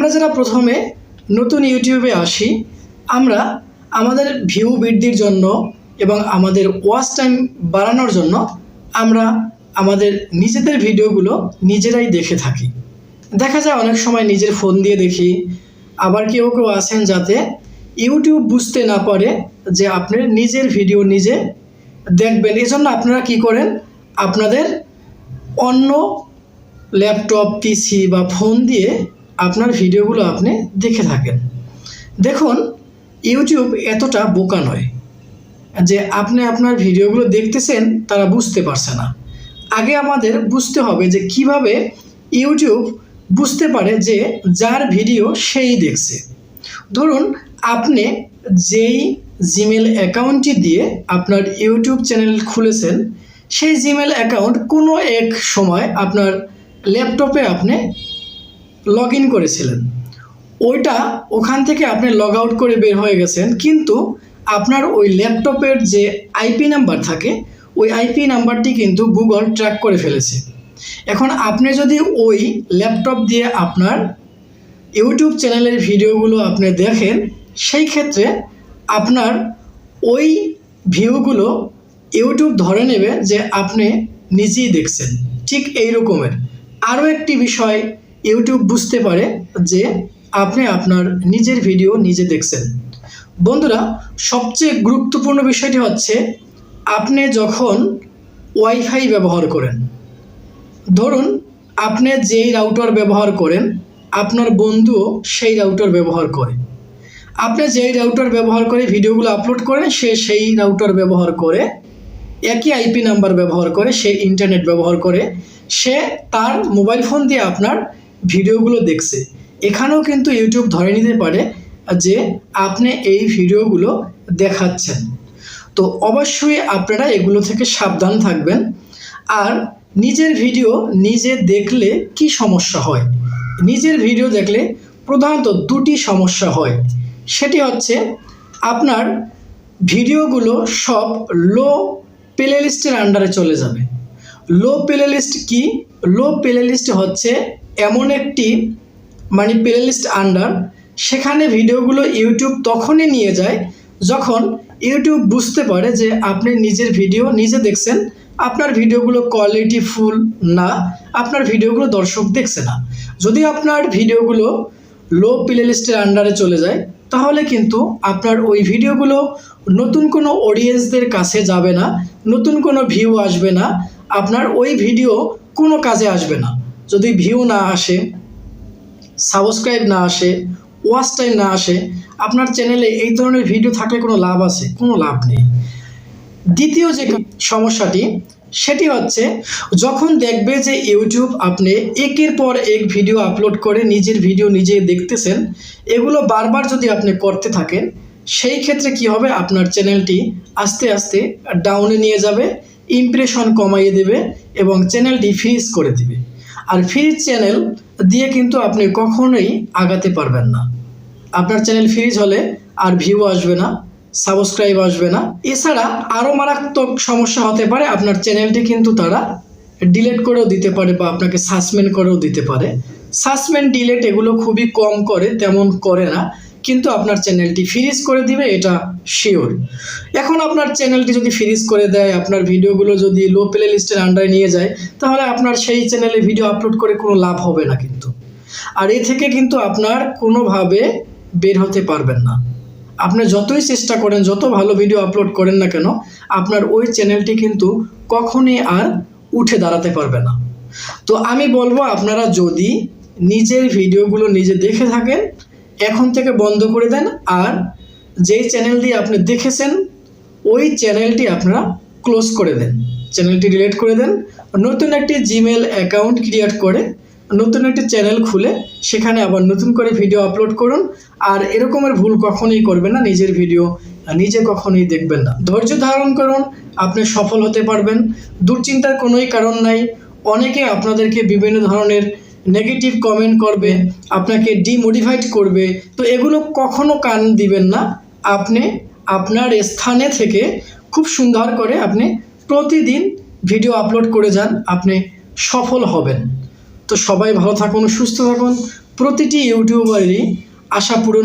আমরা যারা প্রথমে নতুন ইউটিউবে আসি, আমরা আমাদের ভিউ বৃদ্ধির জন্য এবং আমাদের ওয়াচ টাইম বাড়ানোর জন্য আমরা আমাদের নিজেদের ভিডিওগুলো নিজেরাই দেখে থাকি। দেখা যায় অনেক সময় নিজের ফোন দিয়ে দেখি, আবার কেউ কেউ আছেন যাতে ইউটিউব বুঝতে না পারে যে আপনার নিজের ভিডিও নিজে দেখবেন। এজন্য আপনারা কি করেন, আপনাদের অন্য ল্যাপটপ, পিসি বা ফোন দিয়ে আপনার ভিডিওগুলো আপনি দেখে থাকেন। দেখুন, ইউটিউব এতটা বোকা নয় যে আপনি আপনার ভিডিওগুলো দেখতেছেন তারা বুঝতে পারছে না। আগে আমাদের বুঝতে হবে যে কিভাবে ইউটিউব বুঝতে পারে যে যার ভিডিও সেই দেখছে। ধরুন, আপনি যেই জিমেল অ্যাকাউন্টটি দিয়ে আপনার ইউটিউব চ্যানেল খুলেছেন, সেই জিমেল অ্যাকাউন্ট কোনো এক সময় আপনার ল্যাপটপে আপনি লগ ইন করেছিলেন। ওখান থেকে আপনি লগ আউট করে বের হয়ে গেছেন, কিন্তু আপনার ওই ল্যাপটপের যে আইপি নাম্বার থাকে, ওই আইপি নাম্বারটি কিন্তু গুগল ট্র্যাক করে ফেলেছে। এখন আপনি যদি ওই ল্যাপটপ দিয়ে আপনার ইউটিউব চ্যানেলের ভিডিওগুলো আপনি দেখেন, সেই ক্ষেত্রে আপনার ওই ভিউগুলো ইউটিউব ধরে নেবে যে আপনি নিজেই দেখছেন। ঠিক এই রকমের আরও একটি বিষয় ইউটিউব বুঝতে পারে যে আপনি আপনার নিজের ভিডিও নিজে দেখছেন। বন্ধুরা, সবচেয়ে গুরুত্বপূর্ণ বিষয়টি হচ্ছে, আপনি যখন ওয়াইফাই ব্যবহার করেন, ধরুন আপনি যেই রাউটার ব্যবহার করেন আপনার বন্ধুও সেই রাউটার ব্যবহার করে। আপনি যেই রাউটার ব্যবহার করে ভিডিওগুলো আপলোড করেন, সে সেই রাউটার ব্যবহার করে, একই আইপি নাম্বার ব্যবহার করে, সে ইন্টারনেট ব্যবহার করে, সে তার মোবাইল ফোন দিয়ে আপনার ভিডিওগুলো দেখছে। এখানেও কিন্তু ইউটিউব ধরে নিতে পারে যে আপনি এই ভিডিওগুলো দেখাচ্ছেন। তো অবশ্যই আপনারা এগুলো থেকে সাবধান থাকবেন। আর নিজের ভিডিও নিজে দেখলে কি সমস্যা হয়? নিজের ভিডিও দেখলে প্রধানত দুটি সমস্যা হয়। সেটি হচ্ছে, আপনার ভিডিওগুলো সব লো প্লে লিস্টের আন্ডারে চলে যাবে। লো প্লে লিস্ট কি? লো প্লে লিস্ট হচ্ছে এমন একটি প্লে লিস্ট আন্ডার, সেখানে ভিডিওগুলো ইউটিউব তখনই নিয়ে যায় যখন ইউটিউব বুঝতে পারে যে আপনি নিজের ভিডিও নিজে দেখছেন, আপনার ভিডিওগুলো কোয়ালিটি ফুল না, আপনার ভিডিওগুলো দর্শক দেখছে না। যদি আপনার ভিডিওগুলো লো প্লে লিস্টের আন্ডারে চলে যায়, তাহলে কিন্তু আপনার ওই ভিডিওগুলো নতুন কোনো অডিয়েন্সদের কাছে যাবে না, নতুন কোনো ভিউ আসবে না, আপনার ওই ভিডিও কোনো কাজে আসবে না। যদি ভিউ না আসে, সাবস্ক্রাইব না আসে, ওয়াচ টাইম না আসে, আপনার চ্যানেলে এই ধরনের ভিডিও থাকলে কোনো লাভ আছে? কোনো লাভ নেই। দ্বিতীয় যে সমস্যাটি, সেটি হচ্ছে, যখন দেখবে যে ইউটিউব আপনি একের পর এক ভিডিও আপলোড করে নিজের ভিডিও নিজে দেখতেছেন, এগুলো বারবার যদি আপনি করতে থাকেন, সেই ক্ষেত্রে কি হবে, আপনার চ্যানেলটি আস্তে আস্তে ডাউনে নিয়ে যাবে, ইমপ্রেশন কমাইয়ে দেবে এবং চ্যানেলটি ফ্রিজ করে দিবে। আর ফ্রিজ চ্যানেল দিয়ে কিন্তু আপনি কখনোই আগাতে পারবেন না। আপনার চ্যানেল ফ্রিজ হলে আর ভিউ আসবে না, সাবস্ক্রাইব আসবে না। এছাড়া আরও মারাত্মক সমস্যা হতে পারে, আপনার চ্যানেলটি কিন্তু তারা ডিলিট করেও দিতে পারে বা আপনাকে সাসপেন্ড করেও দিতে পারে। সাসপেন্ড, ডিলিট এগুলো খুবই কম করে, তেমন করে না, কিন্তু আপনার চ্যানেলটি ফ্রিজ করে দিবে, এটা শিওর। এখন আপনার চ্যানেলটি যদি ফ্রিজ করে দেয়, আপনার ভিডিওগুলো যদি লো প্লে লিস্টের আন্ডারে নিয়ে যায়, তাহলে আপনার সেই চ্যানেলে ভিডিও আপলোড করে কোনো লাভ হবে না কিন্তু। আর এ থেকে কিন্তু আপনার কোনোভাবে বের হতে পারবেন না। আপনি যতই চেষ্টা করেন, যত ভালো ভিডিও আপলোড করেন না কেন, আপনার ওই চ্যানেলটি কিন্তু কখনই আর উঠে দাঁড়াতে পারবে না। তো আমি বলবো, আপনারা যদি নিজের ভিডিওগুলো নিজে দেখে থাকেন, এখন থেকে বন্ধ করে দেন। আর যেই চ্যানেল দিয়ে আপনি দেখেছেন, ওই চ্যানেলটি আপনারা ক্লোজ করে দেন, চ্যানেলটি ডিলিট করে দেন। নতুন একটি জিমেল অ্যাকাউন্ট ক্রিয়েট করে নতুন একটি চ্যানেল খুলে সেখানে আবার নতুন করে ভিডিও আপলোড করুন। আর এরকমের ভুল কখনোই করবেন না, নিজের ভিডিও নিজে কখনোই দেখবেন না। ধৈর্য ধারণ করুন, আপনি সফল হতে পারবেন। দুশ্চিন্তার কোনোই কারণ নাই। অনেকে আপনাদেরকে বিভিন্ন ধরনের নেগেটিভ কমেন্ট করবে, আপনাকে ডিমোটিভেট করবে, তো এগুলো কখনো কান দিবেন না। আপনি আপনার স্থানে থেকে খুব সুন্দর করে আপনি প্রতিদিন ভিডিও আপলোড করে যান, আপনি সফল হবেন। তো সবাই ভালো থাকুন, সুস্থ থাকুন, প্রতিটি ইউটিউবারেরই আশা পূরণ